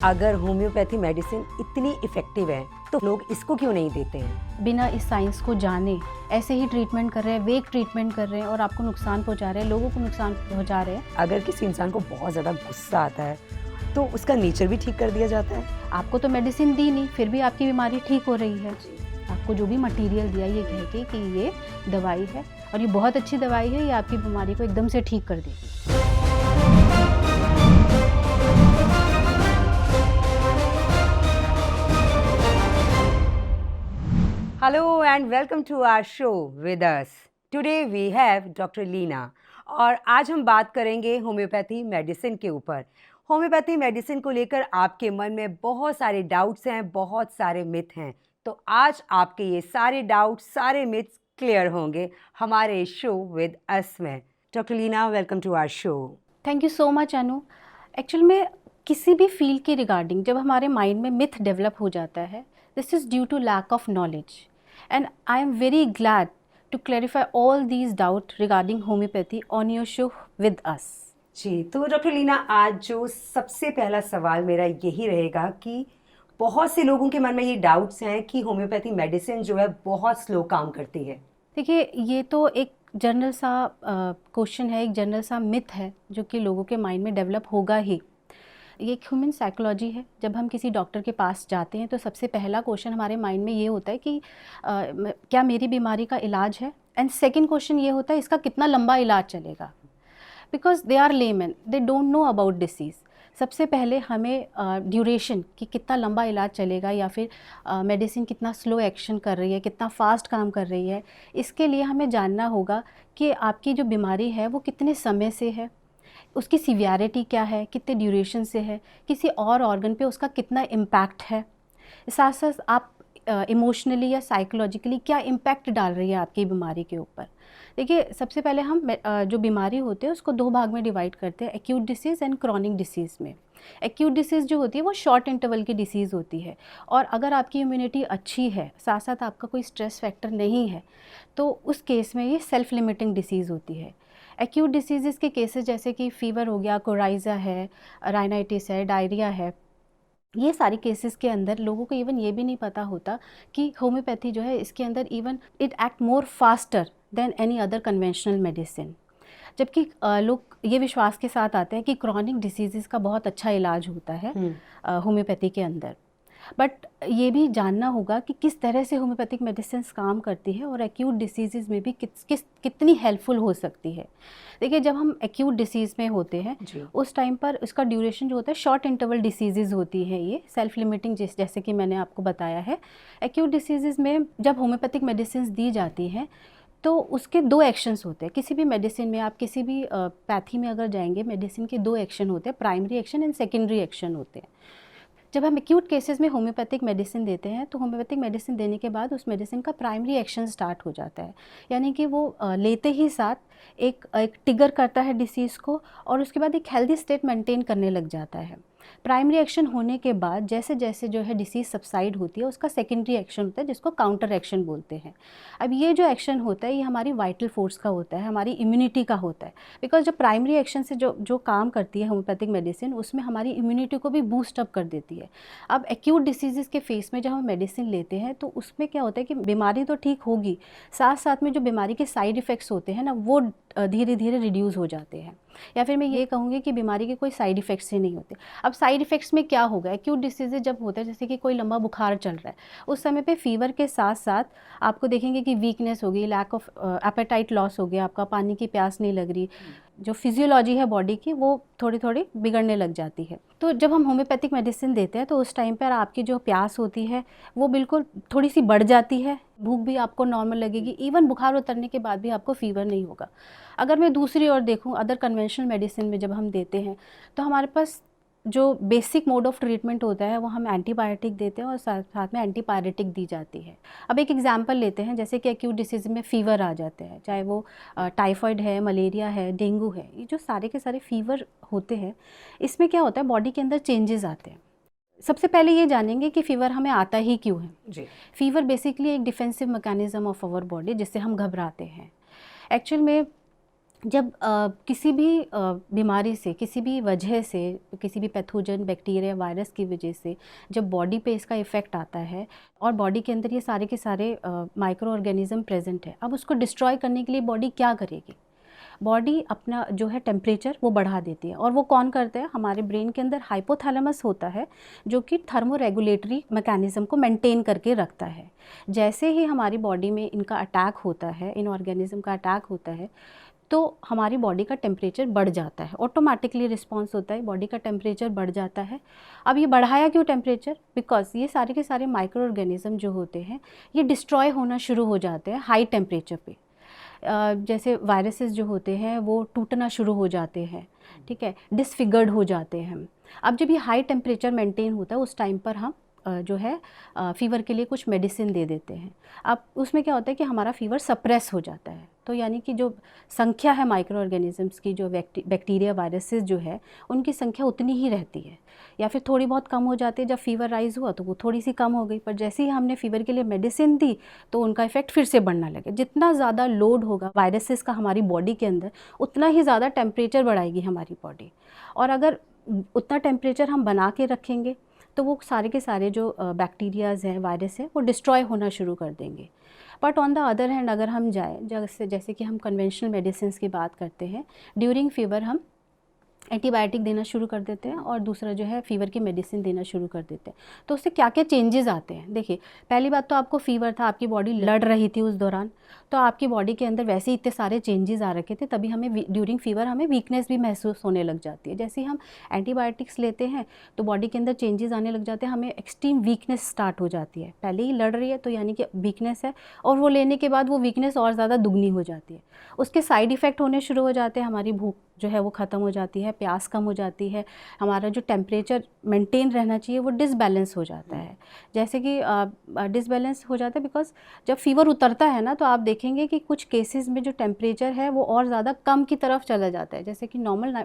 अगर homeopathy medicine इतनी effective है तो लोग इसको क्यों नहीं देते हैं? बिना इस साइंस को जाने ऐसे ही ट्रीटमेंट कर रहे हैं, वेक ट्रीटमेंट कर रहे हैं और आपको नुकसान पहुंचा रहे हैं, लोगों को नुकसान पहुंचा रहे हैं। अगर किसी इंसान को बहुत ज़्यादा गुस्सा आता है तो उसका नेचर भी ठीक कर दिया जाता है। आपको तो मेडिसिन दी नहीं, फिर भी आपकी बीमारी ठीक हो रही है। आपको जो भी मटेरियल दिया ये कह के कि ये दवाई है और ये बहुत अच्छी दवाई है, ये आपकी बीमारी को एकदम से ठीक कर देगी। Hello and welcome to our show with us. Today we have Dr. Leena और आज हम बात करेंगे होम्योपैथी मेडिसिन के ऊपर। होम्योपैथी मेडिसिन को लेकर आपके मन में बहुत सारे डाउट्स हैं, बहुत सारे मिथ हैं। तो आज आपके ये सारे डाउट्स, सारे मिथ्स क्लियर होंगे हमारे शो विद अस में। Doctor Leena, welcome to our show. Thank you so much Anu. Actual में किसी भी फील्ड के रिगार्डिंग जब हमारे माइंड में मिथ डेवलप हो जाता है, this is due to lack of knowledge and I am very glad to clarify all these doubt regarding homeopathy on your show with us. जी, तो डॉक्टर लीना, आज जो सबसे पहला सवाल मेरा यही रहेगा कि बहुत से लोगों के मन में ये डाउट्स हैं कि होम्योपैथी मेडिसिन जो है बहुत स्लो काम करती है। देखिए, ये तो एक जनरल सा क्वेश्चन है, एक जनरल सा मिथ है जो कि लोगों के माइंड में डेवलप होगा ही। ये एक ह्यूमन साइकोलॉजी है। जब हम किसी डॉक्टर के पास जाते हैं तो सबसे पहला क्वेश्चन हमारे माइंड में ये होता है कि क्या मेरी बीमारी का इलाज है, एंड सेकंड क्वेश्चन ये होता है इसका कितना लंबा इलाज चलेगा। Because they are layman, they don't know about disease. सबसे पहले हमें ड्यूरेशन कि कितना लंबा इलाज चलेगा या फिर मेडिसिन कितना स्लो एक्शन कर रही है, कितना फास्ट काम कर रही है, इसके लिए हमें जानना होगा कि आपकी जो बीमारी है वो कितने समय से है, उसकी सीवियरिटी क्या है, कितने ड्यूरेशन से है, किसी और ऑर्गन पे उसका कितना इम्पैक्ट है, साथ साथ आप इमोशनली या साइकोलॉजिकली क्या इम्पैक्ट डाल रही है आपकी बीमारी के ऊपर। देखिए, सबसे पहले हम जो बीमारी होते हैं उसको दो भाग में डिवाइड करते हैं, acute disease and chronic disease में। एक्यूट डिसीज़ जो होती है वो शॉर्ट इंटरवल की डिसीज़ होती है और अगर आपकी इम्यूनिटी अच्छी है, साथ साथ आपका कोई स्ट्रेस फैक्टर नहीं है, तो उस केस में ये सेल्फ लिमिटिंग डिसीज़ होती है। एक्यूट डिसीज़ के केसेस जैसे कि फ़ीवर हो गया, कोराइज़ा है, राइनाइटिस है, डायरिया है, ये सारे केसेस के अंदर लोगों को इवन ये भी नहीं पता होता कि होम्योपैथी जो है इसके अंदर even it act more faster than any other conventional medicine. जबकि लोग ये विश्वास के साथ आते हैं कि क्रॉनिक डिसीज़ का बहुत अच्छा इलाज होता है होम्योपैथी के अंदर। बट ये भी जानना होगा कि किस तरह से होम्योपैथिक मेडिसिन काम करती है और एक्यूट डिसीज़ में भी कितनी हेल्पफुल हो सकती है। देखिए, जब हम एक्यूट डिसीज़ में होते हैं उस टाइम पर उसका ड्यूरेशन जो होता है, शॉर्ट इंटरवल डिसीज़ होती है, ये सेल्फ लिमिटिंग जैसे कि मैंने आपको बताया है। एक्यूट डिसीज़ में जब होम्योपैथिक मेडिसिन दी जाती हैं तो उसके दो एक्शंस होते हैं। किसी भी मेडिसिन में, आप किसी भी पैथी में अगर जाएंगे, मेडिसिन के दो एक्शन होते हैं, primary action and secondary action होते हैं। जब हम एक्यूट केसेस में होम्योपैथिक मेडिसिन देते हैं तो होम्योपैथिक मेडिसिन देने के बाद उस मेडिसिन का प्राइमरी एक्शन स्टार्ट हो जाता है, यानी कि वो लेते ही साथ एक ट्रिगर करता है डिसीज़ को और उसके बाद एक हेल्दी स्टेट मेंटेन करने लग जाता है। प्राइमरी एक्शन होने के बाद जैसे जैसे जो है डिसीज़ सबसाइड होती है, उसका सेकेंडरी एक्शन होता है जिसको काउंटर एक्शन बोलते हैं। अब ये जो एक्शन होता है ये हमारी वाइटल फोर्स का होता है, हमारी इम्यूनिटी का होता है। बिकॉज जब प्राइमरी एक्शन से जो काम करती है होम्योपैथिक मेडिसिन, उसमें हमारी इम्यूनिटी को भी बूस्ट अप कर देती है। अब एक्यूट डिसीज़ के फेस में जब हम मेडिसिन लेते हैं तो उसमें क्या होता है कि बीमारी तो ठीक होगी, साथ साथ में जो बीमारी के साइड इफ़ेक्ट्स होते हैं ना, वो धीरे धीरे रिड्यूस हो जाते हैं। या फिर मैं ये कहूँगी कि बीमारी के कोई साइड इफ़ेक्ट्स ही नहीं होते। अब साइड इफ़ेक्ट्स में क्या होगा, एक्यूट डिसीज़ जब होता है, जैसे कि कोई लंबा बुखार चल रहा है, उस समय पे फ़ीवर के साथ साथ आपको देखेंगे कि वीकनेस हो गई, लैक ऑफ एपेटाइट लॉस हो गया, आपका पानी की प्यास नहीं लग रही, जो फिजियोलॉजी है बॉडी की वो थोड़ी थोड़ी बिगड़ने लग जाती है। तो जब हम होम्योपैथिक मेडिसिन देते हैं तो उस टाइम पर आपकी जो प्यास होती है वो बिल्कुल थोड़ी सी बढ़ जाती है, भूख भी आपको नॉर्मल लगेगी, इवन बुखार उतरने के बाद भी आपको फ़ीवर नहीं होगा। अगर मैं दूसरी ओर देखूं, अदर कन्वेंशनल मेडिसिन में जब हम देते हैं तो हमारे पास जो बेसिक मोड ऑफ ट्रीटमेंट होता है वो हम एंटीबायोटिक देते हैं और साथ साथ में एंटीपायरेटिक दी जाती है। अब एक एग्जांपल लेते हैं, जैसे कि एक्यूट डिसीज़ में फ़ीवर आ जाते हैं, चाहे वो टाइफाइड है, मलेरिया है, डेंगू है, ये जो सारे के सारे फ़ीवर होते हैं, इसमें क्या होता है, बॉडी के अंदर चेंजेस आते हैं। सबसे पहले ये जानेंगे कि फ़ीवर हमें आता ही क्यों है। जी। फ़ीवर बेसिकली एक defensive mechanism of our body, जिससे हम घबराते हैं। एक्चुअल में जब किसी भी बीमारी से, किसी भी वजह से, किसी भी पैथोजन बैक्टीरिया वायरस की वजह से जब बॉडी पे इसका इफ़ेक्ट आता है और बॉडी के अंदर ये सारे के सारे माइक्रो ऑर्गेनिज्म प्रेजेंट है, अब उसको डिस्ट्रॉय करने के लिए बॉडी क्या करेगी? बॉडी अपना जो है टेम्परेचर वो बढ़ा देती है। और वो कौन करता है? हमारे ब्रेन के अंदर हाइपोथैलेमस होता है जो कि थर्मो रेगुलेटरी मैकेनिज़्म को मेंटेन करके रखता है। जैसे ही हमारी बॉडी में इनका अटैक होता है, इन ऑर्गेनिज्म का अटैक होता है, तो हमारी बॉडी का टेम्परेचर बढ़ जाता है, ऑटोमेटिकली रिस्पॉन्स होता है, बॉडी का टेम्परेचर बढ़ जाता है। अब ये बढ़ाया क्यों टेम्परेचर? बिकॉज ये सारे के सारे माइक्रो ऑर्गेनिज्म जो होते हैं ये डिस्ट्रॉय होना शुरू हो जाते हैं हाई टेम्परेचर पे। जैसे वायरसेस जो होते हैं वो टूटना शुरू हो जाते हैं, ठीक है, डिसफिगर्ड हो जाते हैं। अब जब ये हाई टेम्परेचर मेंटेन होता है उस टाइम पर हम जो है फ़ीवर के लिए कुछ मेडिसिन दे देते हैं। अब उसमें क्या होता है कि हमारा फ़ीवर सप्रेस हो जाता है, तो यानी कि जो संख्या है माइक्रो ऑर्गेनिजम्स की, जो बैक्टीरिया वायरसेस जो है उनकी संख्या उतनी ही रहती है, या फिर थोड़ी बहुत कम हो जाती है। जब फ़ीवर राइज़ हुआ तो वो थोड़ी सी कम हो गई, पर जैसे ही हमने फ़ीवर के लिए मेडिसिन दी तो उनका इफ़ेक्ट फिर से बढ़ना लगे। जितना ज़्यादा लोड होगा वायरसेस का हमारी बॉडी के अंदर, उतना ही ज़्यादा टेम्परेचर बढ़ाएगी हमारी बॉडी। और अगर उतना टेम्परेचर हम बना के रखेंगे तो वो सारे के सारे जो बैक्टीरियाज़ हैं, वायरस हैं, वो डिस्ट्रॉय होना शुरू कर देंगे। But on the other hand अगर हम जाएँ, जैसे कि हम कन्वेंशनल मेडिसिन की बात करते हैं, ड्यूरिंग फ़ीवर हम एंटीबायोटिक देना शुरू कर देते हैं और दूसरा जो है फ़ीवर की मेडिसिन देना शुरू कर देते हैं। तो उससे क्या क्या चेंजेस आते हैं? देखिए, पहली बात तो आपको फ़ीवर था, आपकी बॉडी लड़ रही थी उस दौरान, तो आपकी बॉडी के अंदर वैसे ही इतने सारे चेंजेस आ रखे थे, तभी हमें ड्यूरिंग फ़ीवर हमें वीकनेस भी महसूस होने लग जाती है। जैसे ही हम एंटीबायोटिक्स लेते हैं तो बॉडी के अंदर चेंजेस आने लग जाते हैं, हमें एक्सट्रीम वीकनेस स्टार्ट हो जाती है। पहले ही लड़ रही है तो यानी कि वीकनेस है, और वो लेने के बाद वो वीकनेस और ज़्यादा दुगनी हो जाती है। उसके साइड इफ़ेक्ट होने शुरू हो जाते हैं, हमारी भूख जो है वो ख़त्म हो जाती है, प्यास कम हो जाती है, हमारा जो टेम्परेचर मेंटेन रहना चाहिए वो डिसबैलेंस हो जाता है। जैसे कि डिसबैलेंस हो जाता है बिकॉज़ जब फ़ीवर उतरता है ना, तो आप देखेंगे कि कुछ केसेस में जो टेम्परेचर है वो और ज़्यादा कम की तरफ चला जाता है। जैसे कि नॉर्मल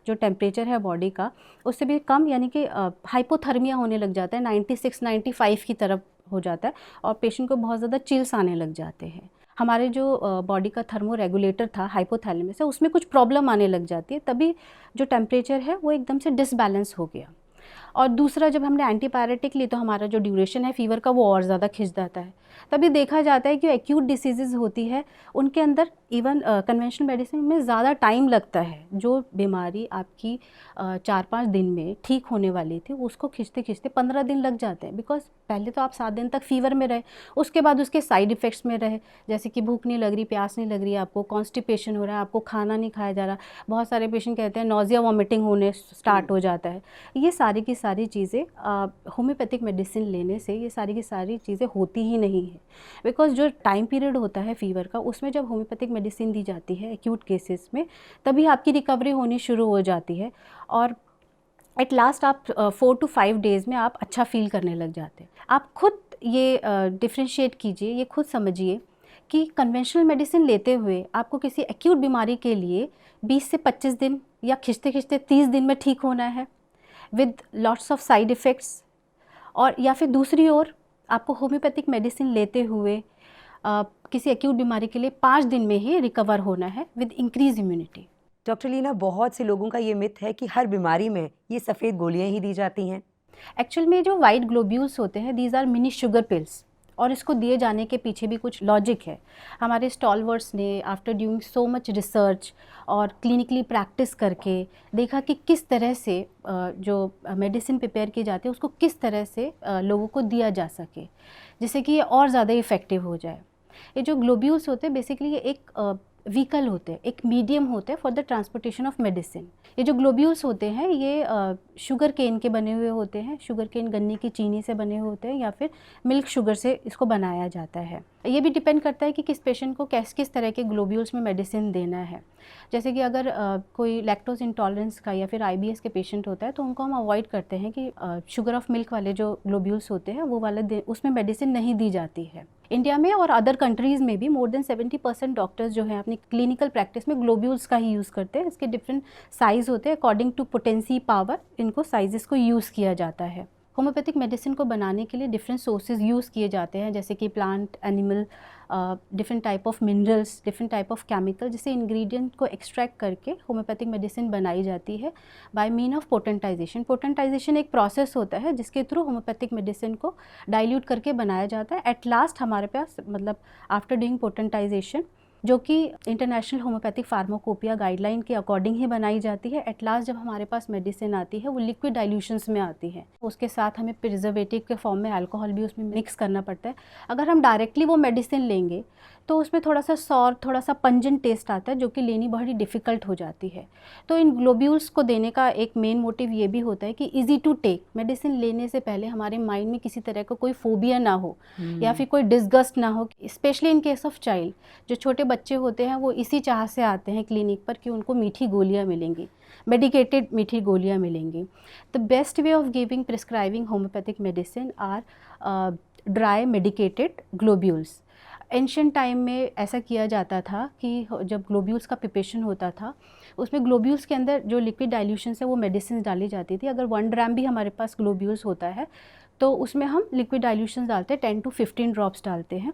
जो टेम्परेचर है बॉडी का उससे भी कम, यानी कि हाइपोथर्मिया होने लग जाता है, 96-95 की तरफ हो जाता है, और पेशेंट को बहुत ज़्यादा चिल्स आने लग जाते हैं। हमारे जो बॉडी का थर्मो रेगुलेटर था हाइपोथैलेमस है, उसमें कुछ प्रॉब्लम आने लग जाती है, तभी जो टेम्परेचर है वो एकदम से डिसबैलेंस हो गया। और दूसरा, जब हमने एंटीपायरेटिक ली तो हमारा जो ड्यूरेशन है फ़ीवर का वो और ज़्यादा खिंच जाता है। तभी देखा जाता है कि एक्यूट डिसीज़ेज़ होती है उनके अंदर इवन कन्वेंशनल मेडिसिन में ज़्यादा टाइम लगता है। जो बीमारी आपकी 4-5 दिन में ठीक होने वाली थी उसको खींचते खींचते 15 दिन लग जाते हैं, बिकॉज पहले तो आप 7 दिन तक फ़ीवर में रहे, उसके बाद उसके साइड इफ़ेक्ट्स में रहे, जैसे कि भूख नहीं लग रही, प्यास नहीं लग रही, आपको कॉन्स्टिपेशन हो रहा है, आपको खाना नहीं खाया जा रहा। बहुत सारे पेशेंट कहते हैं नोज़िया वॉमिटिंग होने स्टार्ट हो जाता है। ये सारी की सारी चीज़ें होम्योपैथिक मेडिसिन लेने से ये सारी की सारी चीज़ें होती ही नहीं है, बिकॉज जो टाइम पीरियड होता है फ़ीवर का उसमें जब होम्योपैथिक मेडिसिन दी जाती है एक्यूट केसेस में, तभी आपकी रिकवरी होनी शुरू हो जाती है, और एट लास्ट आप 4 to 5 डेज़ में आप अच्छा फील करने लग जाते हैं। आप खुद ये डिफ्रेंशिएट कीजिए, ये खुद समझिए कि कन्वेंशनल मेडिसिन लेते हुए आपको किसी एक्यूट बीमारी के लिए 20 से 25 दिन या खिंचते खिंचते 30 दिन में ठीक होना है with lots of side effects, और या फिर दूसरी ओर आपको होम्योपैथिक मेडिसिन लेते हुए किसी एक्यूट बीमारी के लिए 5 दिन में ही रिकवर होना है with increase immunity. Doctor Leena, बहुत से लोगों का ये मिथ है कि हर बीमारी में ये सफ़ेद गोलियां ही दी जाती हैं। एक्चुअल में जो वाइट ग्लोब्यूल्स होते हैं these are mini sugar pills, और इसको दिए जाने के पीछे भी कुछ लॉजिक है। हमारे स्टॉलवर्ड्स ने after doing so much research और क्लिनिकली प्रैक्टिस करके देखा कि किस तरह से जो मेडिसिन प्रिपेयर की जाती है उसको किस तरह से लोगों को दिया जा सके जिससे कि ये और ज़्यादा इफ़ेक्टिव हो जाए। ये जो ग्लोब्यूल्स होते हैं बेसिकली ये एक व्हीकल होते हैं, एक मीडियम होते हैं for the transportation of medicine. ये जो ग्लोब्यूल्स होते हैं ये शुगर केन के बने हुए होते हैं, शुगर केन गन्ने की चीनी से बने हुए होते हैं या फिर मिल्क शुगर से इसको बनाया जाता है। ये भी डिपेंड करता है कि किस पेशेंट को किस तरह के ग्लोब्यूल्स में मेडिसिन देना है। जैसे कि अगर कोई लैक्टोज इंटॉलरेंस का या फिर IBS के पेशेंट होता है तो उनको हम अवॉइड करते हैं कि शुगर ऑफ मिल्क वाले जो ग्लोब्यूल्स होते हैं वो वाले उसमें मेडिसिन नहीं दी जाती है। इंडिया में और अदर कंट्रीज़ में भी मोर देन 70% डॉक्टर्स जो हैं अपनी क्लिनिकल प्रैक्टिस में ग्लोब्यूल्स का ही यूज़ करते हैं। इसके डिफरेंट साइज़ होते हैं, अकॉर्डिंग टू पोटेंसी पावर इनको साइजेस को यूज़ किया जाता है। होम्योपैथिक मेडिसिन को बनाने के लिए डिफरेंट सोर्सेज यूज़ किए जाते हैं, जैसे कि plant, animal, different type of minerals, different type of chemical, जिसे इंग्रेडिएंट को एक्सट्रैक्ट करके होम्योपैथिक मेडिसिन बनाई जाती है by mean of potentization. Potentization एक प्रोसेस होता है जिसके थ्रू होम्योपैथिक मेडिसिन को डाइल्यूट करके बनाया जाता है। एट लास्ट हमारे पास, मतलब आफ्टर डूइंग पोटेंटाइजेशन, जो कि इंटरनेशनल होम्योपैथिक फार्माकोपिया गाइडलाइन के अकॉर्डिंग ही बनाई जाती है, एट लास्ट जब हमारे पास मेडिसिन आती है वो लिक्विड डाइल्यूशंस में आती है। उसके साथ हमें प्रिजर्वेटिव के फॉर्म में अल्कोहल भी उसमें मिक्स करना पड़ता है। अगर हम डायरेक्टली वो मेडिसिन लेंगे तो उसमें थोड़ा सा सॉर, थोड़ा सा पंजेंट टेस्ट आता है, जो कि लेनी बड़ी डिफ़िकल्ट हो जाती है। तो इन ग्लोब्यूल्स को देने का एक मेन मोटिव ये भी होता है कि ईजी टू टेक, मेडिसिन लेने से पहले हमारे माइंड में किसी तरह का कोई फोबिया ना हो या फिर कोई डिस्गस्ट ना हो। Specially in case of child, जो छोटे बच्चे होते हैं वो इसी चाह से आते हैं क्लिनिक पर कि उनको मीठी गोलियाँ मिलेंगी, मेडिकेटेड मीठी गोलियाँ मिलेंगी। The best way of giving prescribing homeopathic medicine are dry medicated globules. Ancient time में ऐसा किया जाता था कि जब ग्लोब्यूल्स का प्रिपरेशन होता था, उसमें ग्लोब्यूल्स के अंदर जो लिक्विड डाइल्यूशन है वो मेडिसिन डाली जाती थी। अगर 1 ग्राम भी हमारे पास ग्लोब्यूल्स होता है तो उसमें हम लिक्विड डाइल्यूशन डालते हैं, 10 to 15 ड्रॉप्स डालते हैं।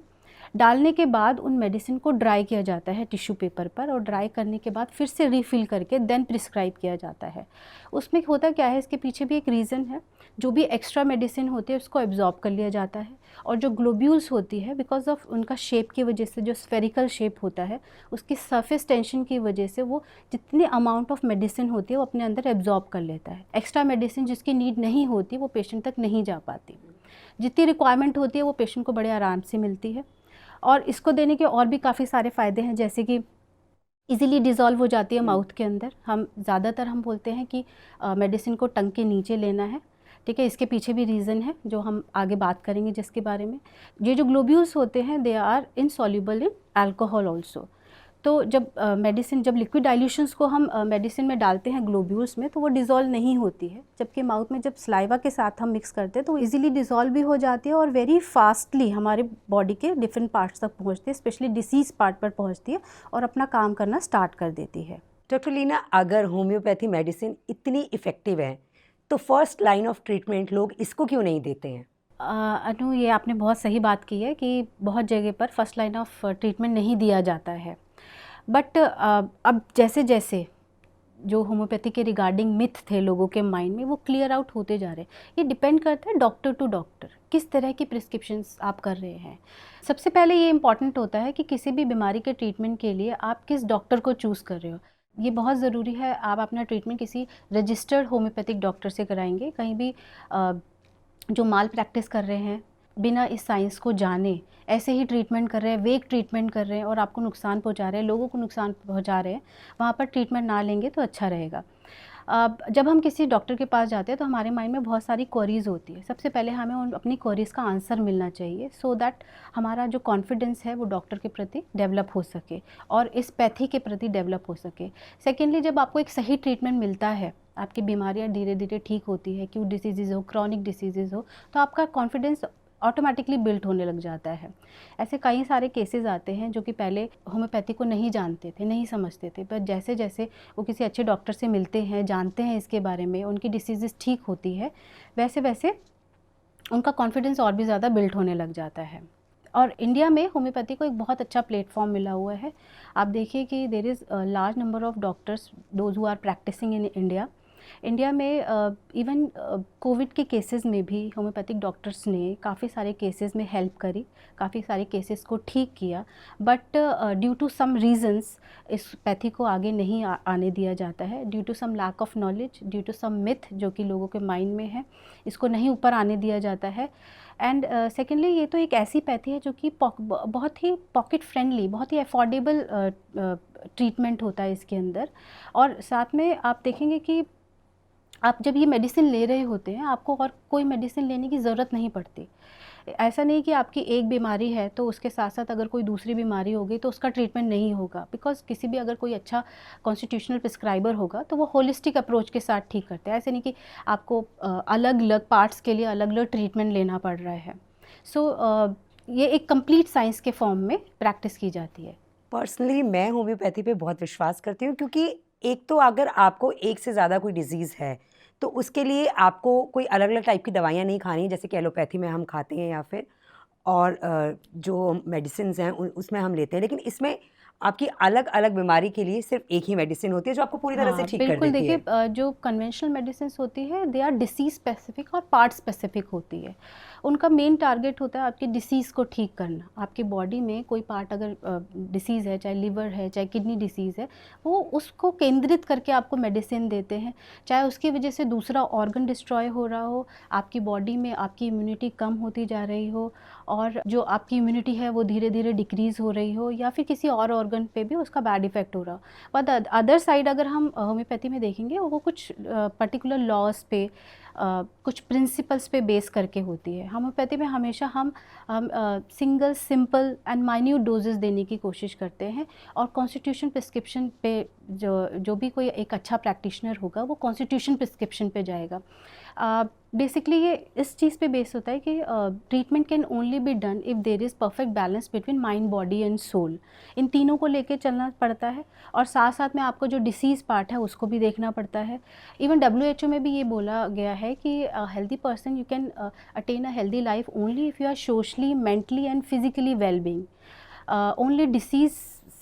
डालने के बाद उन मेडिसिन को ड्राई किया जाता है टिश्यू पेपर पर, और ड्राई करने के बाद फिर से रीफिल करके देन प्रिस्क्राइब किया जाता है। उसमें होता क्या है, इसके पीछे भी एक रीज़न है। जो भी एक्स्ट्रा मेडिसिन होती है उसको एब्जॉर्ब कर लिया जाता है, और जो ग्लोब्यूल्स होती है बिकॉज ऑफ उनका शेप की वजह से, जो स्फेरिकल शेप होता है, उसकी सरफेस टेंशन की वजह से वो जितनी अमाउंट ऑफ मेडिसिन होती है वो अपने अंदर एब्जॉर्ब कर लेता है। एक्स्ट्रा मेडिसिन जिसकी नीड नहीं होती वो पेशेंट तक नहीं जा पाती। जितनी रिक्वायरमेंट होती है वो पेशेंट को बड़े आराम से मिलती है। और इसको देने के और भी काफ़ी सारे फ़ायदे हैं, जैसे कि इजीली डिज़ोल्व हो जाती है माउथ के अंदर। हम ज़्यादातर बोलते हैं कि मेडिसिन को टंग के नीचे लेना है, ठीक है। इसके पीछे भी रीज़न है जो हम आगे बात करेंगे जिसके बारे में। ये जो ग्लोब्यूल्स होते हैं they are insoluble in alcohol also. तो जब मेडिसिन, जब लिक्विड डाइल्यूशंस को हम मेडिसिन में डालते हैं ग्लोब्यूल्स में, तो वो डिज़ोल्व नहीं होती है, जबकि माउथ में जब सलाइवा के साथ हम मिक्स करते हैं तो वो इजीली डिज़ोल्व भी हो जाती है और वेरी फास्टली हमारे बॉडी के डिफरेंट पार्ट्स तक पहुंचती है, स्पेशली डिसीज़ पार्ट पर पहुंचती है और अपना काम करना स्टार्ट कर देती है। डॉक्टर लीना, अगर होम्योपैथी मेडिसिन इतनी इफ़ेक्टिव है तो फर्स्ट लाइन ऑफ ट्रीटमेंट लोग इसको क्यों नहीं देते हैं? अनु, ये आपने बहुत सही बात की है कि बहुत जगह पर फर्स्ट लाइन ऑफ ट्रीटमेंट नहीं दिया जाता है। बट अब जैसे जैसे जो होम्योपैथी के रिगार्डिंग मिथ थे लोगों के माइंड में, वो क्लियर आउट होते जा रहे हैं। ये डिपेंड करता है डॉक्टर टू डॉक्टर, किस तरह की प्रिस्क्रिप्शंस आप कर रहे हैं। सबसे पहले ये इंपॉर्टेंट होता है कि किसी भी बीमारी के ट्रीटमेंट के लिए आप किस डॉक्टर को चूज़ कर रहे हो। ये बहुत ज़रूरी है। आप अपना ट्रीटमेंट किसी रजिस्टर्ड होम्योपैथिक डॉक्टर से कराएंगे। कहीं भी जो माल प्रैक्टिस कर रहे हैं, बिना इस साइंस को जाने ऐसे ही ट्रीटमेंट कर रहे हैं, वेग ट्रीटमेंट कर रहे हैं और आपको नुकसान पहुंचा रहे हैं, लोगों को नुकसान पहुंचा रहे हैं, वहाँ पर ट्रीटमेंट ना लेंगे तो अच्छा रहेगा। जब हम किसी डॉक्टर के पास जाते हैं तो हमारे माइंड में बहुत सारी क्वेरीज़ होती है। सबसे पहले हमें उन अपनी क्वेरीज़ का आंसर मिलना चाहिए, सो दैट हमारा जो कॉन्फिडेंस है वो डॉक्टर के प्रति डेवलप हो सके और इस पैथी के प्रति डेवलप हो सके। सेकेंडली, जब आपको एक सही ट्रीटमेंट मिलता है, आपकी बीमारियाँ धीरे धीरे ठीक होती है, क्यूट डिसीज़ हो, क्रॉनिक डिसीज़ हो, तो आपका कॉन्फिडेंस ऑटोमेटिकली बिल्ट होने लग जाता है। ऐसे कई सारे केसेस आते हैं जो कि पहले होम्योपैथी को नहीं जानते थे, नहीं समझते थे, पर जैसे जैसे वो किसी अच्छे डॉक्टर से मिलते हैं, जानते हैं इसके बारे में, उनकी डिसीज़ ठीक होती है, वैसे वैसे उनका कॉन्फिडेंस और भी ज़्यादा बिल्ट होने लग जाता है। और इंडिया में होम्योपैथी को एक बहुत अच्छा प्लेटफॉर्म मिला हुआ है। आप देखिए कि there is large number of doctors those who are practicing in India. India में इवन कोविड के केसेस में भी होम्योपैथिक डॉक्टर्स ने काफ़ी सारे केसेस में हेल्प करी, काफ़ी सारे केसेस को ठीक किया। But due to some reasons इस पैथी को आगे नहीं आने दिया जाता है, due to some lack of knowledge, due to some myth जो कि लोगों के माइंड में है, इसको नहीं ऊपर आने दिया जाता है। एंड सेकेंडली, ये तो एक ऐसी पैथी है जो कि बहुत ही पॉकेट फ्रेंडली, बहुत ही अफोर्डेबल ट्रीटमेंट होता है इसके अंदर। और साथ में आप देखेंगे कि आप जब ये मेडिसिन ले रहे होते हैं, आपको और कोई मेडिसिन लेने की ज़रूरत नहीं पड़ती। ऐसा नहीं कि आपकी एक बीमारी है तो उसके साथ साथ अगर कोई दूसरी बीमारी हो गई तो उसका ट्रीटमेंट नहीं होगा, बिकॉज किसी भी अगर कोई अच्छा कॉन्स्टिट्यूशनल प्रिस्क्राइबर होगा तो वो होलिस्टिक अप्रोच के साथ ठीक करते हैं। ऐसे नहीं कि आपको अलग अलग पार्ट्स के लिए अलग अलग ट्रीटमेंट लेना पड़ रहा है। सो ये एक कंप्लीट साइंस के फॉर्म में प्रैक्टिस की जाती है। पर्सनली मैं होम्योपैथी पे बहुत विश्वास करती हूँ, क्योंकि एक तो अगर आपको एक से ज़्यादा कोई डिजीज़ है तो उसके लिए आपको कोई अलग-अलग टाइप की दवाइयाँ नहीं खानी है, जैसे कि एलोपैथी में हम खाते हैं या फिर और जो मेडिसिन्स हैं उसमें हम लेते हैं, लेकिन इसमें आपकी अलग-अलग बीमारी के लिए सिर्फ़ एक ही मेडिसिन होती है जो आपको पूरी तरह से हाँ, ठीक कर बिल्कुल देती देखिए, है। जो कन्वेंशनल मेडिसिन्स होती है दे आर डिसीज़ स्पेसिफिक और पार्ट स्पेसिफिक होती है। उनका मेन टारगेट होता है आपकी डिसीज़ को ठीक करना। आपकी बॉडी में कोई पार्ट अगर डिसीज़ है, चाहे लिवर है, चाहे किडनी डिसीज़ है, वो उसको केंद्रित करके आपको मेडिसिन देते हैं। चाहे उसकी वजह से दूसरा ऑर्गन डिस्ट्रॉय हो रहा हो, आपकी बॉडी में आपकी इम्यूनिटी कम होती जा रही हो और जो आपकी इम्यूनिटी है वो धीरे-धीरे डिक्रीज़ हो रही हो, या फिर किसी और ऑर्गन पे भी उसका बैड इफ़ेक्ट हो रहा हो। बट अदर साइड अगर हम होम्योपैथी में देखेंगे, वो कुछ पर्टिकुलर लॉज पे, कुछ प्रिंसिपल्स पे बेस करके होती है। होम्योपैथी में हमेशा हम single simple and minute doses देने की कोशिश करते हैं, और कॉन्स्टिट्यूशन प्रिस्क्रिप्शन पे जो भी कोई एक अच्छा प्रैक्टिशनर होगा वो कॉन्स्टिट्यूशन प्रिस्क्रिप्शन पे जाएगा। बेसिकली ये इस चीज़ पे बेस होता है कि treatment can only be done if there is perfect balance between mind, body and soul. इन तीनों को लेके चलना पड़ता है, और साथ साथ में आपको जो डिसीज़ पार्ट है उसको भी देखना पड़ता है। इवन WHO में भी ये बोला गया है कि healthy person you can attain a healthy life only if you are socially, mentally and physically well being. Only disease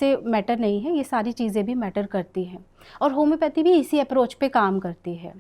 से मैटर नहीं है, ये सारी चीज़ें भी मैटर करती हैं, और होम्योपैथी भी इसी अप्रोच पे काम करती है।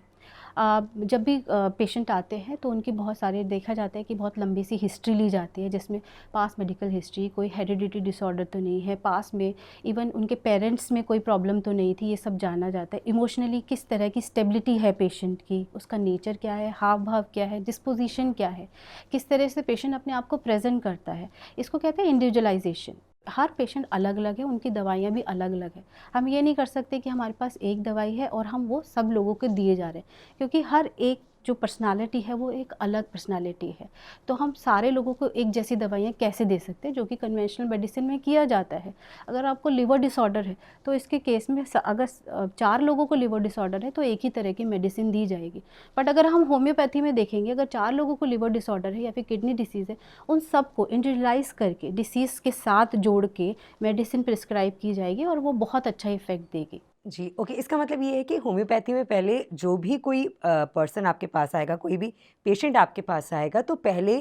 जब भी पेशेंट आते हैं तो उनकी बहुत सारे देखा जाता है कि बहुत लंबी सी हिस्ट्री ली जाती है, जिसमें पास मेडिकल हिस्ट्री, कोई हेरिडिटी डिसऑर्डर तो नहीं है, पास में इवन उनके पेरेंट्स में कोई प्रॉब्लम तो नहीं थी, ये सब जाना जाता है। इमोशनली किस तरह की स्टेबिलिटी है पेशेंट की, उसका नेचर क्या है, हाव भाव क्या है, डिस्पोजिशन क्या है, किस तरह से पेशेंट अपने आप को प्रेजेंट करता है, इसको कहते हैं इंडिविजुअलाइजेशन। हर पेशेंट अलग अलग है, उनकी दवाइयाँ भी अलग अलग है। हम ये नहीं कर सकते कि हमारे पास एक दवाई है और हम वो सब लोगों को दिए जा रहे हैं, क्योंकि हर एक जो पर्सनालिटी है वो एक अलग पर्सनालिटी है। तो हम सारे लोगों को एक जैसी दवाइयाँ कैसे दे सकते हैं, जो कि कन्वेंशनल मेडिसिन में किया जाता है। अगर आपको लिवर डिसऑर्डर है तो इसके केस में अगर 4 लोगों को लिवर डिसऑर्डर है तो एक ही तरह की मेडिसिन दी जाएगी। बट अगर हम होम्योपैथी में देखेंगे, अगर 4 लोगों को लिवर डिसऑर्डर है या फिर किडनी डिसीज़ है, उन सबको इंडिविजुअलाइज़ करके डिसीज़ के साथ जोड़ के मेडिसिन प्रिस्क्राइब की जाएगी, और वो बहुत अच्छा इफ़ेक्ट देगी। जी, ओके, इसका मतलब ये है कि होम्योपैथी में पहले जो भी कोई पर्सन आपके पास आएगा, कोई भी पेशेंट आपके पास आएगा, तो पहले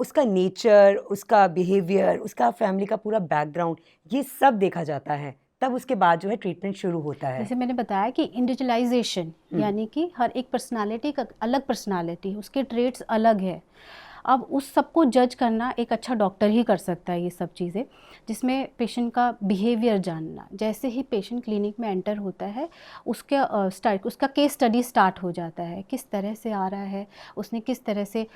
उसका नेचर, उसका बिहेवियर, उसका फैमिली का पूरा बैकग्राउंड, ये सब देखा जाता है। तब उसके बाद जो है ट्रीटमेंट शुरू होता है। जैसे मैंने बताया कि इंडिविजुअलाइजेशन, हुँ। यानी कि हर एक पर्सनालिटी का अलग पर्सनालिटी है, उसके ट्रेट्स अलग है। अब उस सबको जज करना एक अच्छा डॉक्टर ही कर सकता है, ये सब चीज़ें, जिसमें पेशेंट का बिहेवियर जानना। जैसे ही पेशेंट क्लिनिक में एंटर होता है, उसका केस स्टडी स्टार्ट हो जाता है, किस तरह से आ रहा है, उसने किस तरह से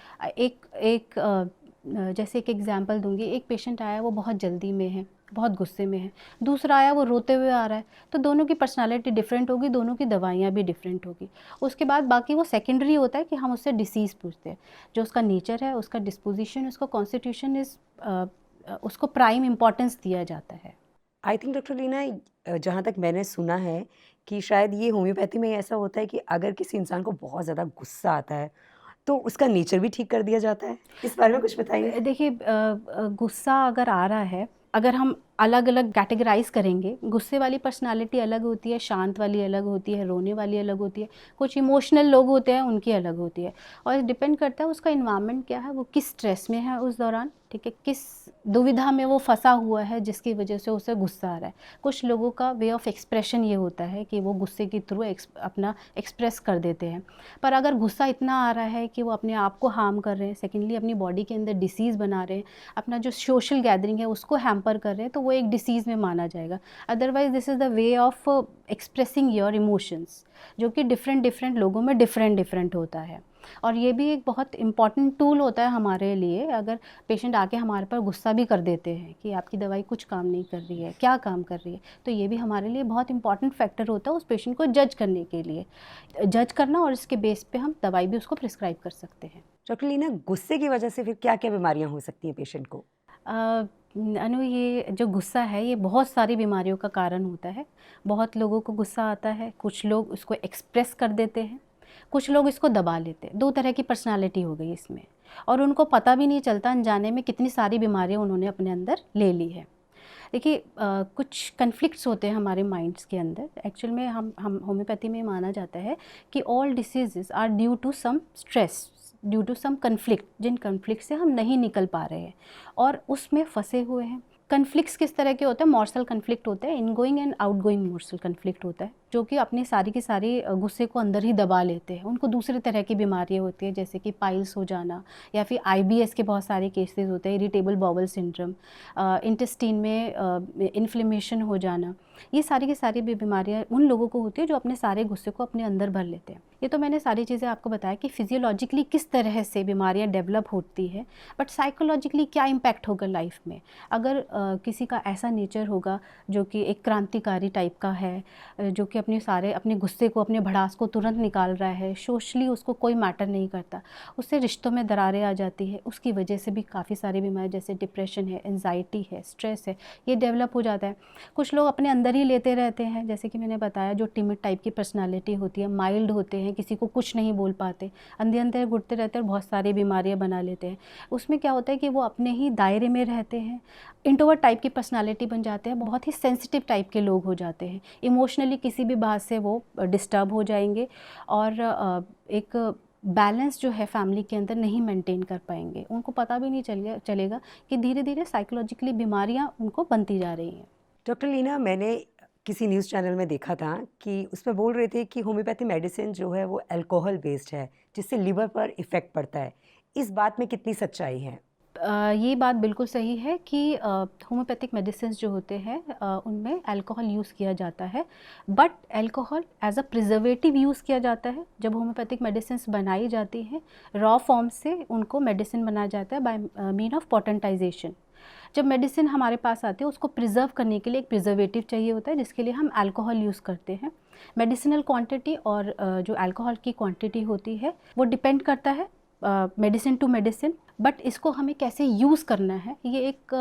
जैसे एक एग्जांपल दूंगी। एक पेशेंट आया, वो बहुत जल्दी में है, बहुत गुस्से में है। दूसरा आया, वो रोते हुए आ रहा है। तो दोनों की पर्सनालिटी डिफरेंट होगी, दोनों की दवाइयाँ भी डिफरेंट होगी। उसके बाद बाकी वो सेकेंडरी होता है कि हम उससे डिसीज़ पूछते हैं, जो उसका नेचर है, उसका डिस्पोजिशन, उसका कॉन्स्टिट्यूशन उसको प्राइम इम्पॉर्टेंस दिया जाता है। आई थिंक डॉक्टर लीना, जहाँ तक मैंने सुना है कि शायद ये होम्योपैथी में ऐसा होता है कि अगर किसी इंसान को बहुत ज़्यादा गुस्सा आता है, तो उसका नेचर भी ठीक कर दिया जाता है। इस बारे में कुछ बताइए? देखिए, गुस्सा अगर आ रहा है, अगर हम अलग अलग कैटेगराइज करेंगे, गुस्से वाली पर्सनालिटी अलग होती है, शांत वाली अलग होती है, रोने वाली अलग होती है, कुछ इमोशनल लोग होते हैं, उनकी अलग होती है। और डिपेंड करता है उसका इन्वायरमेंट क्या है, वो किस स्ट्रेस में है उस दौरान, ठीक है, किस दुविधा में वो फंसा हुआ है जिसकी वजह से उसे गुस्सा आ रहा है। कुछ लोगों का वे ऑफ एक्सप्रेशन ये होता है कि वो गुस्से के थ्रू अपना एक्सप्रेस कर देते हैं। पर अगर गुस्सा इतना आ रहा है कि वो अपने आप को हार्म कर रहे हैं, सेकेंडली अपनी बॉडी के अंदर डिसीज़ बना रहे हैं, अपना जो सोशल गैदरिंग है उसको हैम्पर कर रहे हैं, तो वो एक डिसीज़ में माना जाएगा। Otherwise this is the way of expressing your emotions, जो कि डिफरेंट लोगों में डिफरेंट होता है। और ये भी एक बहुत इंपॉर्टेंट टूल होता है हमारे लिए। अगर पेशेंट आके हमारे पर गुस्सा भी कर देते हैं कि आपकी दवाई कुछ काम नहीं कर रही है, क्या काम कर रही है, तो ये भी हमारे लिए बहुत इंपॉर्टेंट फैक्टर होता है उस पेशेंट को जज करने के लिए, जज करना, और इसके बेस पे हम दवाई भी उसको प्रिस्क्राइब कर सकते हैं। डॉक्टर लीना, गुस्से की वजह से फिर क्या-क्या बीमारियाँ हो सकती हैं पेशेंट को? अनु, ये जो गुस्सा है ये बहुत सारी बीमारियों का कारण होता है। बहुत लोगों को गुस्सा आता है, कुछ लोग उसको एक्सप्रेस कर देते हैं, कुछ लोग इसको दबा लेते हैं। 2 तरह की पर्सनालिटी हो गई इसमें, और उनको पता भी नहीं चलता अनजाने में कितनी सारी बीमारियां उन्होंने अपने अंदर ले ली है। देखिए कुछ कन्फ्लिक्ट्स होते हैं हमारे माइंड्स के अंदर। एक्चुअल में हम होम्योपैथी में माना जाता है कि all diseases are due to some stress, due to some conflict, जिन कन्फ्लिक्ट से हम नहीं निकल पा रहे हैं और उसमें फंसे हुए हैं। कन्फ्लिक्ट्स किस तरह के होते हैं? मॉर्सल कन्फ्लिक्ट होता है, इनगोइंग एंड आउटगोइंग मॉर्सल कन्फ्लिक्ट होता है, जो कि अपनी सारी की सारी गुस्से को अंदर ही दबा लेते हैं। उनको दूसरे तरह की बीमारियां होती है, जैसे कि पाइल्स हो जाना, या फिर IBS के बहुत सारे केसेस होते हैं, इरिटेबल बाउल सिंड्रोम, इंटेस्टाइन में इन्फ्लेमेशन हो जाना। ये सारी की सारी बीमारियां उन लोगों को होती है जो अपने सारे गुस्से को अपने अंदर भर लेते हैं। ये तो मैंने सारी चीज़ें आपको बताया कि फिजियोलॉजिकली किस तरह से बीमारियां डेवलप होती है, बट साइकोलॉजिकली क्या इम्पैक्ट होगा लाइफ में। अगर किसी का ऐसा नेचर होगा जो कि एक क्रांतिकारी टाइप का है, जो कि अपने गुस्से को, अपने भड़ास को तुरंत निकाल रहा है, सोशली उसको कोई मैटर नहीं करता, उससे रिश्तों में दरारें आ जाती है, उसकी वजह से भी काफ़ी सारी बीमारियाँ जैसे डिप्रेशन है, एंजाइटी है, स्ट्रेस है, ये डेवलप हो जाता है। कुछ लोग अपने अंदर ही लेते रहते हैं, जैसे कि मैंने बताया, जो टिमिड टाइप की पर्सनालिटी होती है, माइल्ड होते हैं, किसी को कुछ नहीं बोल पाते, अंधे अंधे घुटते रहते हैं और बहुत सारी बीमारियाँ बना लेते हैं। उसमें क्या होता है कि वो अपने ही दायरे में रहते हैं, इंट्रोवर्ट टाइप की पर्सनालिटी बन जाते हैं, बहुत ही सेंसिटिव टाइप के लोग हो जाते हैं, इमोशनली किसी भी बात से वो डिस्टर्ब हो जाएंगे और एक बैलेंस जो है फैमिली के अंदर नहीं मेंटेन कर पाएंगे। उनको पता भी नहीं चलेगा कि धीरे धीरे साइकोलॉजिकली बीमारियां उनको बनती जा रही हैं। डॉक्टर लीना, मैंने किसी न्यूज़ चैनल में देखा था कि उसमें बोल रहे थे कि होम्योपैथी मेडिसिन जो है वो अल्कोहल बेस्ड है, जिससे लिवर पर इफ़ेक्ट पड़ता है। इस बात में कितनी सच्चाई है? ये बात बिल्कुल सही है कि होम्योपैथिक मेडिसिन जो होते हैं उनमें अल्कोहल यूज़ किया जाता है, but alcohol as a preservative use किया जाता है। जब होम्योपैथिक मेडिसिन बनाई जाती हैं रॉ फॉर्म से, उनको मेडिसिन बनाया जाता है बाय मीन ऑफ पोटेंटाइजेशन। जब मेडिसिन हमारे पास आती है उसको प्रिजर्व करने के लिए एक प्रिजर्वेटिव चाहिए होता है, जिसके लिए हम अल्कोहल यूज़ करते हैं। मेडिसिनल क्वांटिटी और जो अल्कोहल की क्वांटिटी होती है वो डिपेंड करता है मेडिसिन टू मेडिसिन, बट इसको हमें कैसे यूज़ करना है ये एक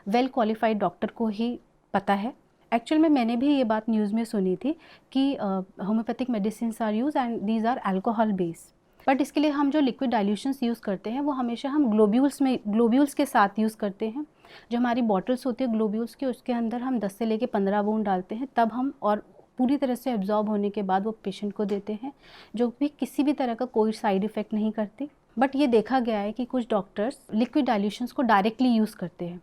वेल क्वालिफाइड डॉक्टर को ही पता है। एक्चुअल में मैंने भी ये बात न्यूज़ में सुनी थी कि homeopathic medicine are use and these are alcohol based, but इसके लिए हम जो लिक्विड डाइल्यूशंस यूज़ करते हैं वो हमेशा हम ग्लोब्यूल्स के साथ यूज़ करते हैं। जो हमारी बॉटल्स होती है ग्लोब्यूल्स की, उसके अंदर हम 10 से लेके 15 बूंद डालते हैं, तब हम और पूरी तरह से एब्जॉर्ब होने के बाद वो पेशेंट को देते हैं, जो भी किसी भी तरह का कोई साइड इफ़ेक्ट नहीं करती। बट ये देखा गया है कि कुछ डॉक्टर्स लिक्विड डाइल्यूशंस को डायरेक्टली यूज़ करते हैं।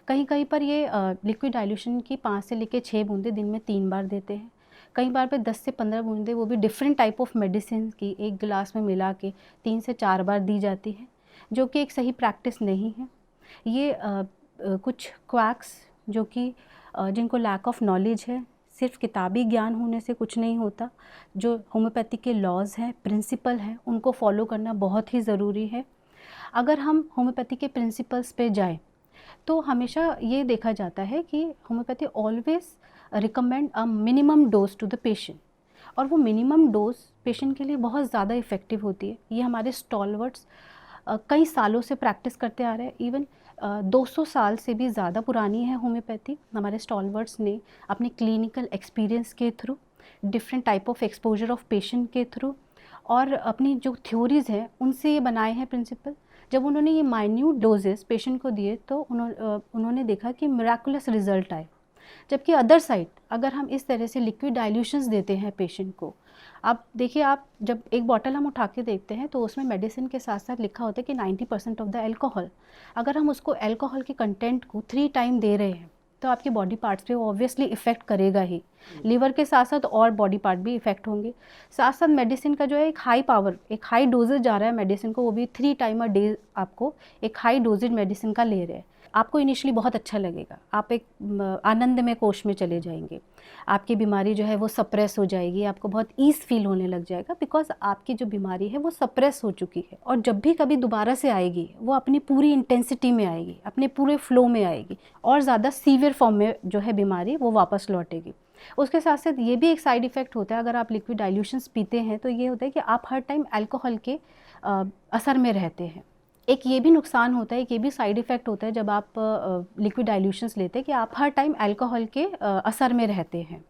कहीं कहीं पर ये लिक्विड डाइल्यूशन की 5 से लेकर 6 बूंदें दिन में 3 बार देते हैं। कई बार पे 10 से 15 बूंदें, वो भी डिफरेंट टाइप ऑफ मेडिसिन की एक गिलास में मिला के 3 से 4 बार दी जाती है, जो कि एक सही प्रैक्टिस नहीं है। ये कुछ क्वैक्स जो कि जिनको लैक ऑफ नॉलेज है, सिर्फ किताबी ज्ञान होने से कुछ नहीं होता। जो होम्योपैथी के लॉज हैं, प्रिंसिपल हैं, उनको फॉलो करना बहुत ही ज़रूरी है। अगर हम होम्योपैथी के प्रिंसिपल्स पे जाएं तो हमेशा ये देखा जाता है कि homeopathy always recommend a minimum dose to the patient, और वो मिनिमम डोज पेशेंट के लिए बहुत ज़्यादा इफ़ेक्टिव होती है। ये हमारे स्टॉलवर्ड्स कई सालों से प्रैक्टिस करते आ रहे हैं, इवन 200 साल से भी ज़्यादा पुरानी है होम्योपैथी। हमारे स्टॉलवर्ड्स ने अपने क्लिनिकल एक्सपीरियंस के through, different type of exposure of patient के थ्रू और अपनी जो थ्योरीज़ हैं उनसे ये बनाए हैं प्रिंसिपल। जब उन्होंने ये माइन्यूट डोजेस पेशेंट को दिए तो उन्होंने देखा कि मिराकुलस रिजल्ट आए। जबकि अदर साइड अगर हम इस तरह से लिक्विड डाइल्यूशंस देते हैं पेशेंट को, आप देखिए, आप जब एक बॉटल हम उठा के देखते हैं तो उसमें मेडिसिन के साथ साथ लिखा होता है कि 90% ऑफ द अल्कोहल। अगर हम उसको अल्कोहल के कंटेंट को 3 टाइम दे रहे हैं तो आपके बॉडी पार्ट्स पे वो ऑब्वियसली इफ़ेक्ट करेगा ही। लीवर के साथ साथ और बॉडी पार्ट भी इफ़ेक्ट होंगे। साथ साथ मेडिसिन का जो है एक हाई डोजेज जा रहा है मेडिसिन को, वो भी 3 टाइम अ डे आपको एक हाई डोजेज मेडिसिन का ले रहे हैं। आपको इनिशियली बहुत अच्छा लगेगा, आप एक आनंदमय कोष में चले जाएंगे, आपकी बीमारी जो है वो सप्रेस हो जाएगी, आपको बहुत ईज़ फील होने लग जाएगा, बिकॉज आपकी जो बीमारी है वो सप्रेस हो चुकी है। और जब भी कभी दोबारा से आएगी वो अपनी पूरी इंटेंसिटी में आएगी, अपने पूरे फ्लो में आएगी और ज़्यादा सीवियर फॉर्म में जो है बीमारी वो वापस लौटेगी। उसके साथ साथ ये भी एक साइड इफ़ेक्ट होता है, अगर आप लिक्विड डाइल्यूशंस पीते हैं तो ये होता है कि आप हर टाइम अल्कोहल के असर में रहते हैं। एक ये भी नुकसान होता है, एक ये भी साइड इफ़ेक्ट होता है जब आप लिक्विड डाइल्यूशंस लेते हैं कि आप हर टाइम अल्कोहल के असर में रहते हैं।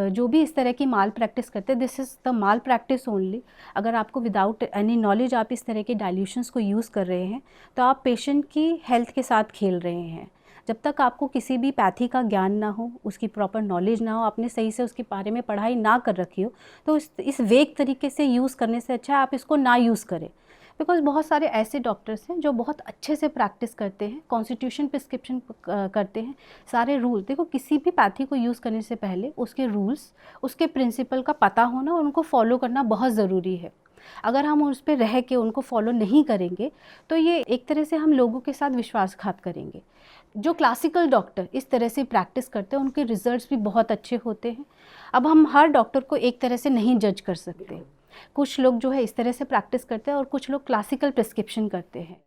जो भी इस तरह की माल प्रैक्टिस करते हैं, this is the mall practice only. अगर आपको विदाउट एनी नॉलेज आप इस तरह के डाइल्यूशंस को यूज़ कर रहे हैं तो आप पेशेंट की हेल्थ के साथ खेल रहे हैं। जब तक आपको किसी भी पैथी का ज्ञान ना हो, उसकी प्रॉपर नॉलेज ना हो, आपने सही से उसके बारे में पढ़ाई ना कर रखी हो, तो इस वेग तरीके से यूज़ करने से अच्छा है आप इसको ना यूज़ करें। बिकॉज बहुत सारे ऐसे डॉक्टर्स हैं जो बहुत अच्छे से प्रैक्टिस करते हैं, कॉन्स्टिट्यूशन प्रिस्क्रिप्शन करते हैं, सारे रूल। देखो, किसी भी पैथी को यूज़ करने से पहले उसके रूल्स, उसके प्रिंसिपल का पता होना और उनको फॉलो करना बहुत ज़रूरी है। अगर हम उस पर रह के उनको फॉलो नहीं करेंगे तो ये एक तरह से हम लोगों के साथ विश्वासघात करेंगे। जो क्लासिकल डॉक्टर इस तरह से प्रैक्टिस करते हैं उनके रिजल्ट्स भी बहुत अच्छे होते हैं। अब हम हर डॉक्टर को एक तरह से नहीं जज कर सकते। कुछ लोग जो है इस तरह से प्रैक्टिस करते हैं और कुछ लोग क्लासिकल प्रिस्क्रिप्शन करते हैं।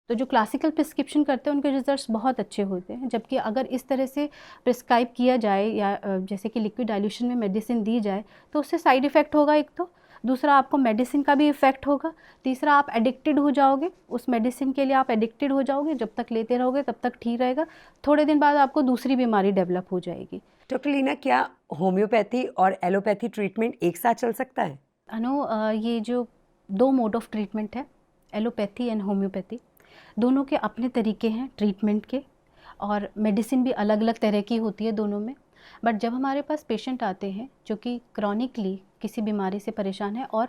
तो जो क्लासिकल प्रिस्क्रिप्शन करते हैं उनके रिजल्ट्स बहुत अच्छे होते हैं, जबकि अगर इस तरह से प्रिस्क्राइब किया जाए या जैसे कि लिक्विड डाइल्यूशन में मेडिसिन दी जाए तो उससे साइड इफ़ेक्ट होगा एक तो, दूसरा आपको मेडिसिन का भी इफ़ेक्ट होगा, तीसरा आप एडिक्टेड हो जाओगे उस मेडिसिन के लिए, आप एडिक्टेड हो जाओगे। जब तक लेते रहोगे तब तक ठीक रहेगा, थोड़े दिन बाद आपको दूसरी बीमारी डेवलप हो जाएगी। डॉक्टर लीना, क्या होम्योपैथी और एलोपैथी ट्रीटमेंट एक साथ चल सकता है? ये जो दो मोड ऑफ ट्रीटमेंट है, एलोपैथी एंड होम्योपैथी, दोनों के अपने तरीके हैं ट्रीटमेंट के, और मेडिसिन भी अलग अलग तरह की होती है दोनों में। बट जब हमारे पास पेशेंट आते हैं जो कि क्रॉनिकली किसी बीमारी से परेशान है और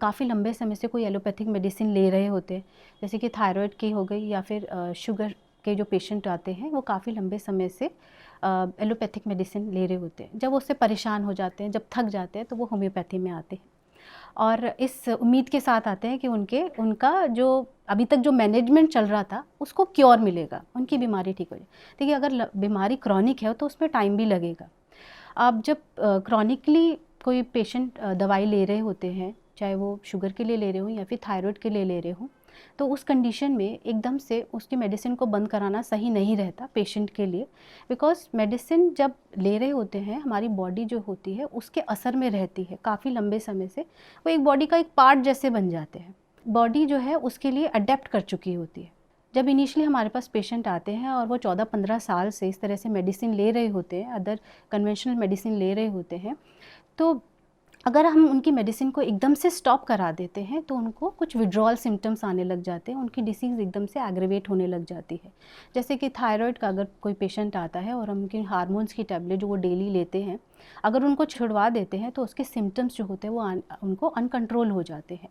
काफ़ी लंबे समय से कोई एलोपैथिक मेडिसिन ले रहे होते हैं, जैसे कि थायराइड की हो गई या फिर शुगर के जो पेशेंट आते हैं वो काफ़ी लंबे समय से एलोपैथिक मेडिसिन ले रहे होते हैं, जब उससे परेशान हो जाते हैं, जब थक जाते हैं, तो वो होम्योपैथी में आते हैं और इस उम्मीद के साथ आते हैं कि उनका जो अभी तक जो मैनेजमेंट चल रहा था उसको क्योर मिलेगा, उनकी बीमारी ठीक हो जाए। देखिए, अगर बीमारी क्रॉनिक है तो उसमें टाइम भी लगेगा। आप जब क्रॉनिकली कोई पेशेंट दवाई ले रहे होते हैं, चाहे वो शुगर के लिए ले रहे हो या फिर थायराइड के लिए ले रहे हो, तो उस कंडीशन में एकदम से उसकी मेडिसिन को बंद कराना सही नहीं रहता पेशेंट के लिए। बिकॉज मेडिसिन जब ले रहे होते हैं, हमारी बॉडी जो होती है उसके असर में रहती है काफ़ी लंबे समय से, वो एक बॉडी का एक पार्ट जैसे बन जाते हैं। बॉडी जो है उसके लिए अडेप्ट कर चुकी होती है। जब इनिशियली हमारे पास पेशेंट आते हैं और वो 14-15 साल से इस तरह से मेडिसिन ले रहे होते हैं, अदर कन्वेंशनल मेडिसिन ले रहे होते हैं, तो अगर हम उनकी मेडिसिन को एकदम से स्टॉप करा देते हैं तो उनको कुछ विड्रॉल सिम्टम्स आने लग जाते हैं, उनकी डिसीज़ एकदम से एग्रेवेट होने लग जाती है। जैसे कि थायराइड का अगर कोई पेशेंट आता है और हम उनकी हार्मोन्स की टैबलेट जो वो डेली लेते हैं, अगर उनको छुड़वा देते हैं तो उसके सिम्टम्स जो होते हैं वो उनको अनकंट्रोल हो जाते हैं।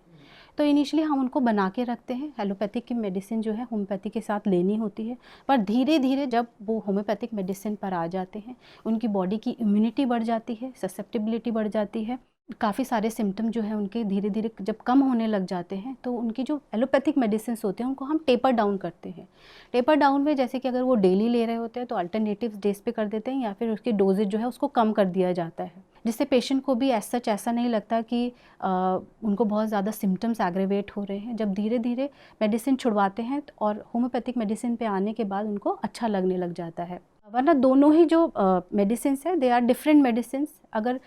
तो इनिशियली हम उनको बना के रखते हैं, एलोपैथिक की मेडिसिन जो है होम्योपैथी के साथ लेनी होती है, पर धीरे धीरे जब वो होम्योपैथिक मेडिसिन पर आ जाते हैं, उनकी बॉडी की इम्यूनिटी बढ़ जाती है, ससेप्टिबिलिटी बढ़ जाती है, काफ़ी सारे सिम्टम जो है उनके धीरे धीरे जब कम होने लग जाते हैं, तो उनकी जो एलोपैथिक मेडिसिन होते हैं उनको हम टेपर डाउन करते हैं। टेपर डाउन में जैसे कि अगर वो डेली ले रहे होते हैं तो अल्टरनेटिव डेज पे कर देते हैं, या फिर उसकी डोजेज जो है उसको कम कर दिया जाता है, जिससे पेशेंट को भी सच ऐसा नहीं लगता कि उनको बहुत ज़्यादा सिम्टम्स एग्रेवेट हो रहे हैं। जब धीरे धीरे मेडिसिन छुड़वाते हैं और होम्योपैथिक मेडिसिन पे आने के बाद उनको अच्छा लगने लग जाता है। वरना दोनों ही जो मेडिसिन्स है, दे आर डिफरेंट मेडिसिन्स। अगर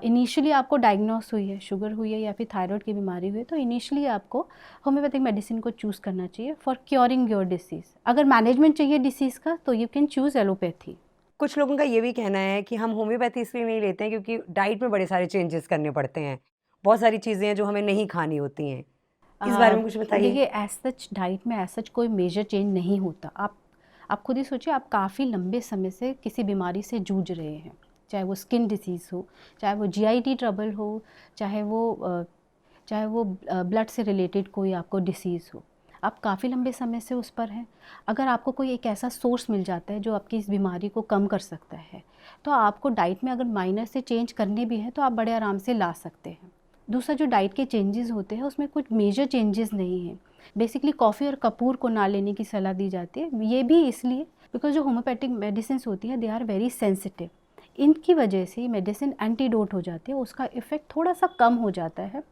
इनिशियली आपको डायग्नोस हुई है, शुगर हुई है या फिर थायराइड की बीमारी हुई है, तो इनिशियली आपको होम्योपैथिक मेडिसिन को चूज़ करना चाहिए फॉर क्योरिंग योर डिसीज़। अगर मैनेजमेंट चाहिए डिसीज़ का तो यू कैन चूज़ एलोपैथी। कुछ लोगों का ये भी कहना है कि हम होम्योपैथी इसलिए नहीं लेते हैं क्योंकि डाइट में बड़े सारे चेंजेस करने पड़ते हैं, बहुत सारी चीज़ें हैं जो हमें नहीं खानी होती हैं। इस बारे में कुछ बताइए। देखिए, एज सच डाइट में एज सच कोई मेजर चेंज नहीं होता। आप खुद ही सोचिए, आप काफ़ी लंबे समय से किसी बीमारी से जूझ रहे हैं, चाहे वो स्किन डिसीज़ हो, चाहे वो जीआईटी ट्रबल हो, चाहे वो ब्लड से रिलेटेड कोई आपको डिसीज़ हो, आप काफ़ी लंबे समय से उस पर हैं। अगर आपको कोई एक ऐसा सोर्स मिल जाता है जो आपकी इस बीमारी को कम कर सकता है, तो आपको डाइट में अगर माइनर से चेंज करने भी हैं तो आप बड़े आराम से ला सकते हैं। दूसरा, जो डाइट के चेंजेस होते हैं उसमें कुछ मेजर चेंजेस नहीं हैं। बेसिकली कॉफ़ी और कपूर को ना लेने की सलाह दी जाती है, ये भी इसलिए बिकॉज जो होम्योपैथिक मेडिसिन होती है दे आर वेरी सेंसिटिव। इनकी वजह से मेडिसिन एंटीडोट हो जाती है, उसका इफ़ेक्ट थोड़ा सा कम हो जाता है।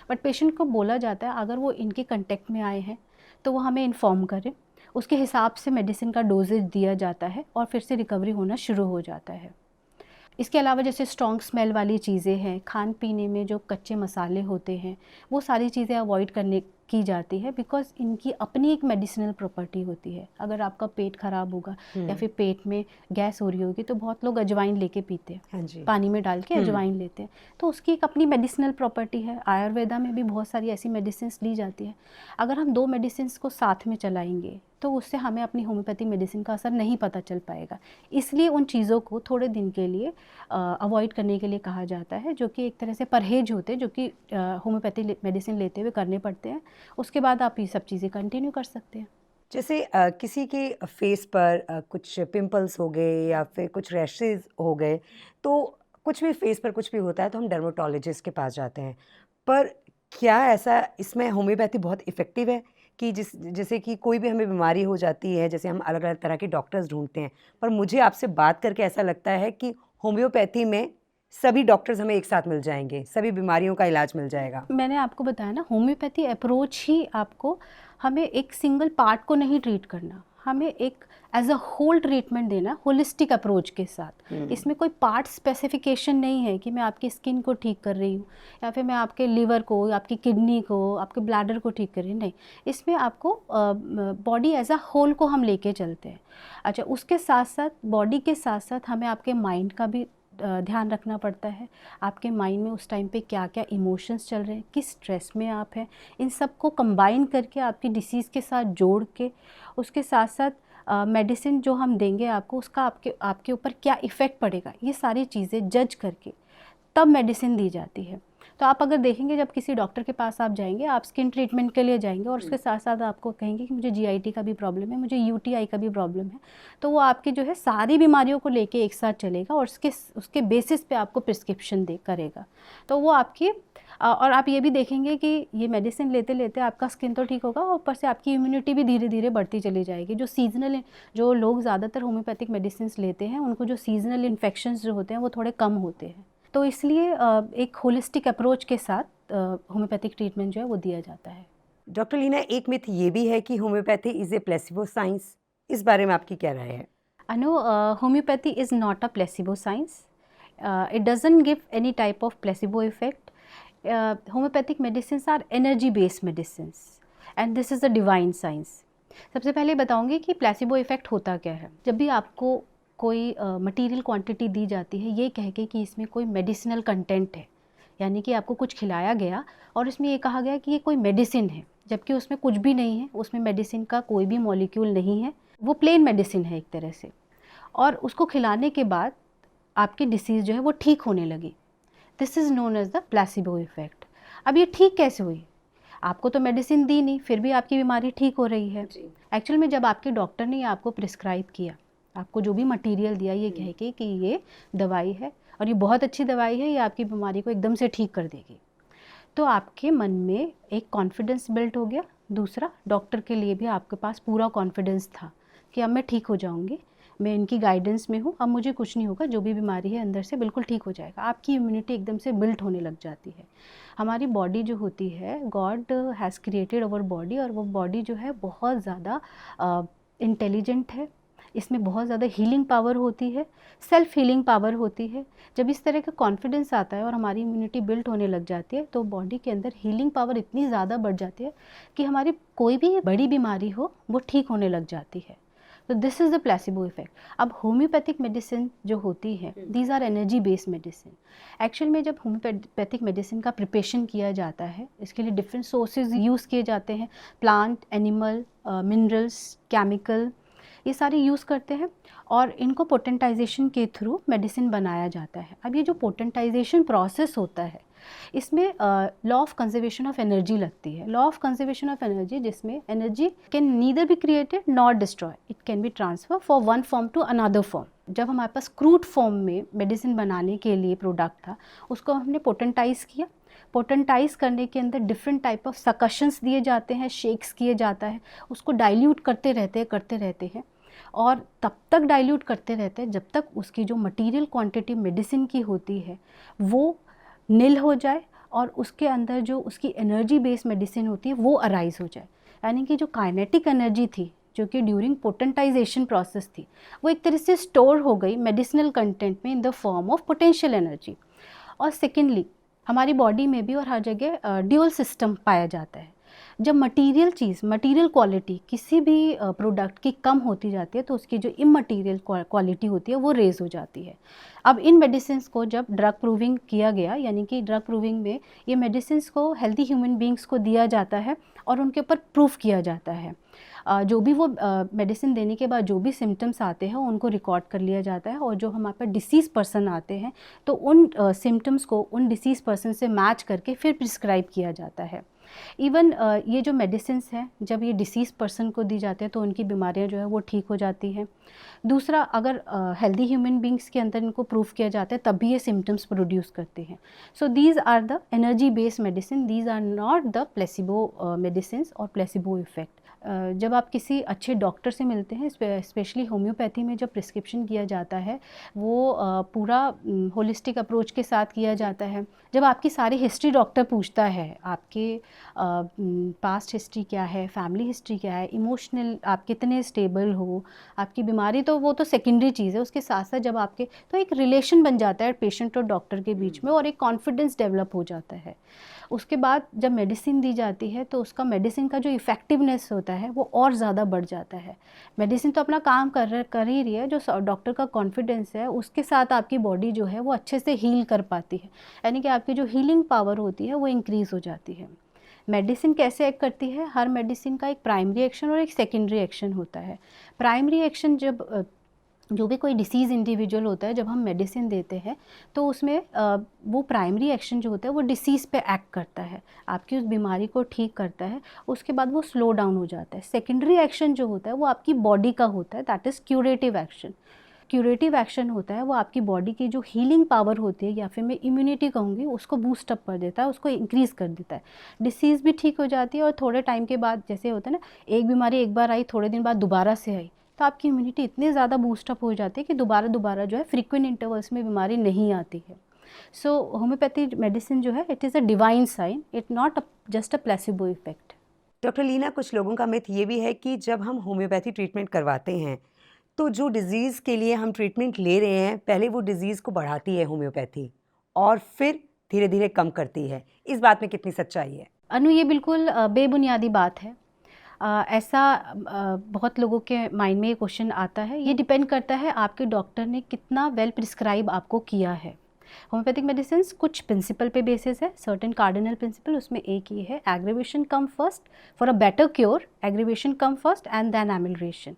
बट पेशेंट को बोला जाता है अगर वो इनके कंटेक्ट में आए हैं तो वो हमें इन्फॉर्म करें, उसके हिसाब से मेडिसिन का डोजेज दिया जाता है और फिर से रिकवरी होना शुरू हो जाता है। इसके अलावा जैसे स्ट्रॉन्ग स्मेल वाली चीज़ें हैं, खान पीने में जो कच्चे मसाले होते हैं, वो सारी चीज़ें अवॉइड करने की जाती है, बिकॉज़ इनकी अपनी एक मेडिसिनल प्रॉपर्टी होती है। अगर आपका पेट ख़राब होगा या फिर पेट में गैस हो रही होगी तो बहुत लोग अजवाइन लेके पीते हैं, हाँ जी। पानी में डाल के अजवाइन लेते हैं, तो उसकी एक अपनी मेडिसिनल प्रॉपर्टी है। आयुर्वेदा में भी बहुत सारी ऐसी मेडिसिन ली जाती है। अगर हम दो मेडिसिन को साथ में चलाएंगे तो उससे हमें अपनी होम्योपैथिक मेडिसिन का असर नहीं पता चल पाएगा। इसलिए उन चीज़ों को थोड़े दिन के लिए अवॉइड करने के लिए कहा जाता है, जो कि एक तरह से परहेज होते हैं, जो कि होम्योपैथिक मेडिसिन लेते हुए करने पड़ते हैं। उसके बाद आप ये सब चीज़ें कंटिन्यू कर सकते हैं। जैसे किसी के फेस पर कुछ पिंपल्स हो गए या फिर कुछ रैशेज हो गए, तो कुछ भी फेस पर कुछ भी होता है तो हम डर्मेटोलॉजिस्ट के पास जाते हैं। पर क्या ऐसा इसमें होम्योपैथी बहुत इफ़ेक्टिव है कि जैसे कि कोई भी हमें बीमारी हो जाती है, जैसे हम अलग-अलग तरह के डॉक्टर्स ढूँढते हैं, पर मुझे आपसे बात करके ऐसा लगता है कि होम्योपैथी में सभी डॉक्टर्स हमें एक साथ मिल जाएँगे, सभी बीमारियों का इलाज मिल जाएगा। मैंने आपको बताया ना, होम्योपैथी अप्रोच ही आपको, हमें एक सिंगल पार्ट को नहीं ट्रीट करना, हमें एक एज अ होल ट्रीटमेंट देना, होलिस्टिक अप्रोच के साथ। इसमें कोई पार्ट स्पेसिफिकेशन नहीं है कि मैं आपकी स्किन को ठीक कर रही हूँ या फिर मैं आपके लिवर को, आपकी किडनी को, आपके ब्लैडर को ठीक कर रही हूँ, नहीं। इसमें आपको बॉडी एज अ होल को हम लेके चलते हैं। अच्छा, उसके साथ साथ, बॉडी के साथ साथ हमें आपके माइंड का भी ध्यान रखना पड़ता है। आपके माइंड में उस टाइम पे क्या क्या इमोशंस चल रहे हैं, किस स्ट्रेस में आप हैं, इन सब को कंबाइन करके आपकी डिसीज़ के साथ जोड़ के, उसके साथ साथ मेडिसिन जो हम देंगे आपको, उसका आपके ऊपर क्या इफ़ेक्ट पड़ेगा, ये सारी चीज़ें जज करके तब मेडिसिन दी जाती है। तो आप अगर देखेंगे, जब किसी डॉक्टर के पास आप जाएंगे, आप स्किन ट्रीटमेंट के लिए जाएंगे और उसके साथ साथ आपको कहेंगे कि मुझे जीआईटी का भी प्रॉब्लम है, मुझे यूटीआई का भी प्रॉब्लम है, तो वो आपकी जो है सारी बीमारियों को लेके एक साथ चलेगा और उसके बेसिस पे आपको प्रिस्क्रिप्शन करेगा। तो वो आपकी और आप ये भी देखेंगे कि ये मेडिसिन लेते लेते आपका स्किन तो ठीक होगा और ऊपर से आपकी इम्यूनिटी भी धीरे धीरे बढ़ती चली जाएगी। जो लोग ज़्यादातर होम्योपैथिक मेडिसिन लेते हैं, उनको जो सीजनल इन्फेक्शंस जो होते हैं वो थोड़े कम होते हैं। तो इसलिए एक होलिस्टिक अप्रोच के साथ होम्योपैथिक ट्रीटमेंट जो है वो दिया जाता है। डॉक्टर लीना, एक मिथ ये भी है कि homeopathy is a placebo science, इस बारे में आपकी क्या राय है? Anu, homeopathy is not a placebo science. It doesn't give any type of placebo effect. Homeopathic medicines are energy based medicines and this is a divine science. सबसे पहले बताऊंगी कि प्लेसिबो इफ़ेक्ट होता क्या है। जब भी आपको कोई मटेरियल क्वांटिटी दी जाती है ये कह के कि इसमें कोई मेडिसिनल कंटेंट है, यानी कि आपको कुछ खिलाया गया और इसमें ये कहा गया कि ये कोई मेडिसिन है, जबकि उसमें कुछ भी नहीं है, उसमें मेडिसिन का कोई भी मॉलिक्यूल नहीं है, वो प्लेन मेडिसिन है एक तरह से, और उसको खिलाने के बाद आपकी डिसीज़ जो है वो ठीक होने लगी। This is known as the placebo effect. अब ये ठीक कैसे हुई? आपको तो मेडिसिन दी नहीं, फिर भी आपकी बीमारी ठीक हो रही है। एक्चुअल में जब आपके डॉक्टर ने आपको प्रिस्क्राइब किया, आपको जो भी मटेरियल दिया ये कह के कि ये दवाई है और ये बहुत अच्छी दवाई है, ये आपकी बीमारी को एकदम से ठीक कर देगी, तो आपके मन में एक कॉन्फिडेंस बिल्ट हो गया। दूसरा, डॉक्टर के लिए भी आपके पास पूरा कॉन्फिडेंस था कि अब मैं ठीक हो जाऊंगी, मैं इनकी गाइडेंस में हूँ, अब मुझे कुछ नहीं होगा, जो भी बीमारी है अंदर से बिल्कुल ठीक हो जाएगा। आपकी इम्यूनिटी एकदम से बिल्ट होने लग जाती है। हमारी बॉडी जो होती है, God has created our body, और वो बॉडी जो है बहुत ज़्यादा इंटेलिजेंट है, इसमें बहुत ज़्यादा हीलिंग पावर होती है, सेल्फ हीलिंग पावर होती है। जब इस तरह का कॉन्फिडेंस आता है और हमारी इम्यूनिटी बिल्ट होने लग जाती है, तो बॉडी के अंदर हीलिंग पावर इतनी ज़्यादा बढ़ जाती है कि हमारी कोई भी बड़ी बीमारी हो वो ठीक होने लग जाती है। तो this is the placebo effect. अब होम्योपैथिक मेडिसिन जो होती है, these are energy based medicine. Actual में जब होम्योपैथिक मेडिसिन का प्रिपरेशन किया जाता है, इसके लिए डिफरेंट सोर्सेज यूज़ किए जाते हैं, प्लांट, एनिमल, मिनरल्स, केमिकल, ये सारे यूज़ करते हैं और इनको पोटेंटाइजेशन के थ्रू मेडिसिन बनाया जाता है। अब ये जो पोटेंटाइजेशन प्रोसेस होता है, इसमें law of conservation of energy लगती है। Law of conservation of energy, जिसमें energy can neither be created not destroy, it can be transfer for one form to another form. जब हमारे पास क्रूड फॉर्म में मेडिसिन बनाने के लिए प्रोडक्ट था, उसको हमने पोटेंटाइज किया। पोटेंटाइज करने के अंदर डिफरेंट टाइप ऑफ सकशंस दिए जाते हैं, शेक्स किए जाता है, उसको डाइल्यूट करते रहते हैं और तब तक डाइल्यूट करते रहते हैं जब तक उसकी जो मटीरियल क्वांटिटी मेडिसिन की होती है वो नील हो जाए और उसके अंदर जो उसकी एनर्जी बेस्ड मेडिसिन होती है वो अराइज हो जाए। यानी कि जो काइनेटिक एनर्जी थी, जो कि ड्यूरिंग पोटेंटाइजेशन प्रोसेस थी, वो एक तरह से स्टोर हो गई मेडिसिनल कंटेंट में in the form of potential energy. और सेकेंडली, हमारी बॉडी में भी और हर जगह ड्यूअल सिस्टम पाया जाता है। जब मटेरियल क्वालिटी किसी भी प्रोडक्ट की कम होती जाती है तो उसकी जो इमटेरियल क्वालिटी होती है वो रेज हो जाती है। अब इन मेडिसिन्स को जब ड्रग प्रूविंग किया गया, यानी कि ड्रग प्रूविंग में ये मेडिसिन्स को हेल्दी ह्यूमन बींग्स को दिया जाता है और उनके ऊपर प्रूफ किया जाता है। जो भी वो मेडिसिन देने के बाद जो भी सिम्टम्स आते हैं उनको रिकॉर्ड कर लिया जाता है, और जो हमारे पास डिसीज़ पर्सन आते हैं तो उन सिम्टम्स को उन डिसीज़ पर्सन से मैच करके फिर प्रिस्क्राइब किया जाता है। इवन ये जो मेडिसिन्स हैं जब ये डिसीज़ पर्सन को दी जाते हैं तो उनकी बीमारियां जो है वो ठीक हो जाती हैं। दूसरा, अगर हेल्दी ह्यूमन बींग्स के अंदर इनको प्रूफ किया जाता है तब भी ये सिम्टम्स प्रोड्यूस करते हैं। So these are the energy based medicine, these are not the placebo medicines और प्लेसिबो इफेक्ट। जब आप किसी अच्छे डॉक्टर से मिलते हैं, स्पेशली होम्योपैथी में जब प्रिस्क्रिप्शन किया जाता है वो पूरा होलिस्टिक अप्रोच के साथ किया जाता है। जब आपकी सारी हिस्ट्री डॉक्टर पूछता है, आपके पास्ट हिस्ट्री क्या है, फैमिली हिस्ट्री क्या है, इमोशनल आप कितने स्टेबल हो, आपकी बीमारी तो वो तो सेकेंडरी चीज़ है, उसके साथ साथ जब आपके तो एक रिलेशन बन जाता है पेशेंट और डॉक्टर के बीच में और एक कॉन्फिडेंस डेवलप हो जाता है। उसके बाद जब मेडिसिन दी जाती है तो उसका मेडिसिन का जो इफ़ेक्टिवनेस होता है वो और ज़्यादा बढ़ जाता है। मेडिसिन तो अपना काम कर ही रही है, जो डॉक्टर का कॉन्फिडेंस है उसके साथ आपकी बॉडी जो है वो अच्छे से हील कर पाती है, यानी कि आपकी जो हीलिंग पावर होती है वो इंक्रीज़ हो जाती है। मेडिसिन कैसे एक्ट करती है? हर मेडिसिन का एक प्राइमरी एक्शन और एक सेकेंडरी एक्शन होता है। प्राइमरी एक्शन जब जो भी कोई डिसीज़ इंडिविजुअल होता है, जब हम मेडिसिन देते हैं तो उसमें वो प्राइमरी एक्शन जो होता है वो डिसीज़ पे एक्ट करता है, आपकी उस बीमारी को ठीक करता है, उसके बाद वो स्लो डाउन हो जाता है। सेकेंडरी एक्शन जो होता है वो आपकी बॉडी का होता है, that is curative action. Curative action होता है वो आपकी बॉडी की जो हीलिंग पावर होती है, या फिर मैं इम्यूनिटी कहूँगी, उसको बूस्ट अप कर देता है, उसको इंक्रीज़ कर देता है। डिसीज़ भी ठीक हो जाती है और थोड़े टाइम के बाद, जैसे होता है ना, एक बीमारी एक बार आई, थोड़े दिन बाद दोबारा से आई, तो आपकी इम्यूनिटी इतनी ज़्यादा बूस्टअप हो जाती है कि दोबारा जो है फ्रीक्वेंट इंटरवल्स में बीमारी नहीं आती है। सो होम्योपैथी मेडिसिन जो है it is a divine sign, it not just a placebo effect. Doctor Leena, कुछ लोगों का मिथ ये भी है कि जब हम होम्योपैथी ट्रीटमेंट करवाते हैं तो जो डिज़ीज़ के लिए हम ट्रीटमेंट ले रहे हैं पहले वो डिज़ीज़ को बढ़ाती है होम्योपैथी और फिर धीरे धीरे कम करती है। इस बात में कितनी सच्चाई है? अनु, ये बिल्कुल बेबुनियादी बात है। ऐसा बहुत लोगों के माइंड में ये क्वेश्चन आता है। ये डिपेंड करता है आपके डॉक्टर ने कितना वेल प्रिस्क्राइब आपको किया है। होम्योपैथिक मेडिसिन कुछ प्रिंसिपल पे बेसिस है, सर्टेन कार्डिनल प्रिंसिपल, उसमें एक ही है, aggravation come first for a better cure, aggravation come first and then amelioration.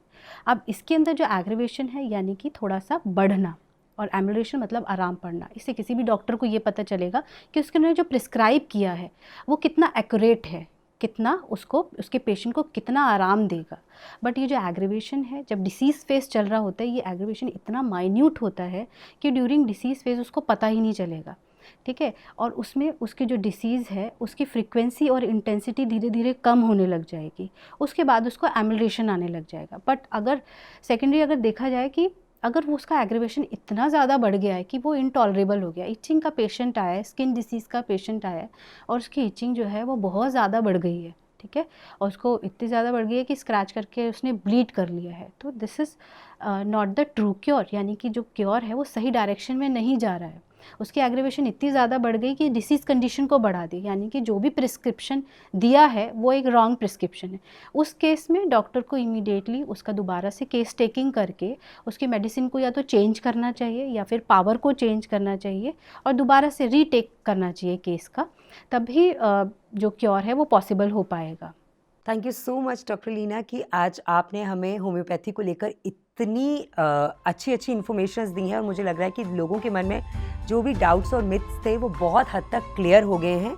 अब इसके अंदर जो एग्रीवेशन है यानी कि थोड़ा सा बढ़ना, और एमिलरेशन मतलब आराम पड़ना। इससे किसी भी डॉक्टर को ये पता चलेगा कि उसके अंदर जो प्रिस्क्राइब किया है वो कितना एक्यूरेट है, कितना उसको उसके पेशेंट को कितना आराम देगा। बट ये जो एग्रीवेशन है, जब डिसीज़ फेज चल रहा होता है, ये एग्रीवेशन इतना माइन्यूट होता है कि ड्यूरिंग डिसीज़ फेज उसको पता ही नहीं चलेगा, ठीक है, और उसमें उसकी जो डिसीज़ है उसकी फ्रीक्वेंसी और इंटेंसिटी धीरे धीरे कम होने लग जाएगी, उसके बाद उसको एमिलरेशन आने लग जाएगा। बट अगर सेकेंडरी अगर देखा जाए कि अगर वो उसका एग्रीवेशन इतना ज़्यादा बढ़ गया है कि वो इनटॉलरेबल हो गया, इचिंग का पेशेंट आया है, स्किन डिसीज़ का पेशेंट आया है और उसकी इचिंग जो है वो बहुत ज़्यादा बढ़ गई है, ठीक है, और उसको इतनी ज़्यादा बढ़ गई है कि स्क्रैच करके उसने ब्लीड कर लिया है, तो this is not the true cure, यानी कि जो क्योर है वो सही डायरेक्शन में नहीं जा रहा है। उसकी एग्रीवेशन इतनी ज़्यादा बढ़ गई कि डिसीज़ कंडीशन को बढ़ा दी, यानी कि जो भी प्रिस्क्रिप्शन दिया है वो एक रॉन्ग प्रिस्क्रिप्शन है। उस केस में डॉक्टर को इमीडिएटली उसका दोबारा से केस टेकिंग करके उसकी मेडिसिन को या तो चेंज करना चाहिए या फिर पावर को चेंज करना चाहिए और दोबारा से रीटेक करना चाहिए केस का, तभी जो क्योर है वो पॉसिबल हो पाएगा। Thank you so much doctor Leena कि आज आपने हमें होम्योपैथी को लेकर इतनी अच्छी अच्छी इन्फॉर्मेशंस दी हैं और मुझे लग रहा है कि लोगों के मन में जो भी डाउट्स और मिथ्स थे वो बहुत हद तक क्लियर हो गए हैं।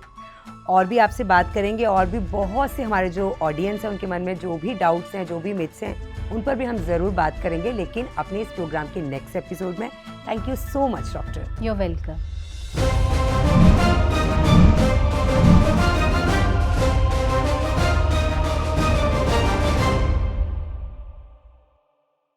और भी आपसे बात करेंगे और भी बहुत से हमारे जो ऑडियंस हैं उनके मन में जो भी डाउट्स हैं, जो भी मिथ्स हैं, उन पर भी हम ज़रूर बात करेंगे, लेकिन अपने इस प्रोग्राम के नेक्स्ट एपिसोड में। Thank you so much doctor. You are welcome.